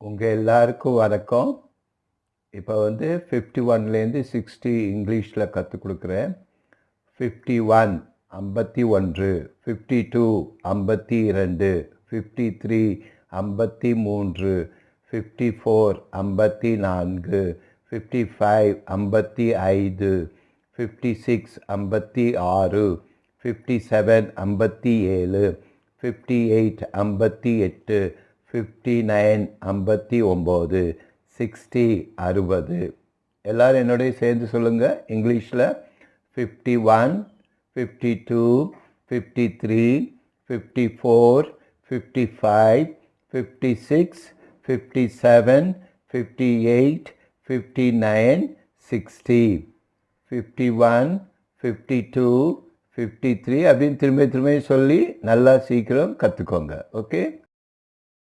உங்கள் எல்லாருக்கும் வணக்கம். இப்போ 51லேருந்து 60 இங்கிலீஷில் கற்றுக் கொடுக்குறேன். 51 51, 52 52, 53 53, 54 54, 55 55, 56 56, 57 57, 58 58, 59 59, 60 60. எல்லாரும் என்னோடய சேர்ந்து சொல்லுங்கள் இங்கிலீஷில். 51 52 53 54 55 56 57 58 59 60. 51 52 53 அப்படின்னு திரும்ப சொல்லி நல்லா சீக்கிரம் கற்றுக்கோங்க. ஓகே.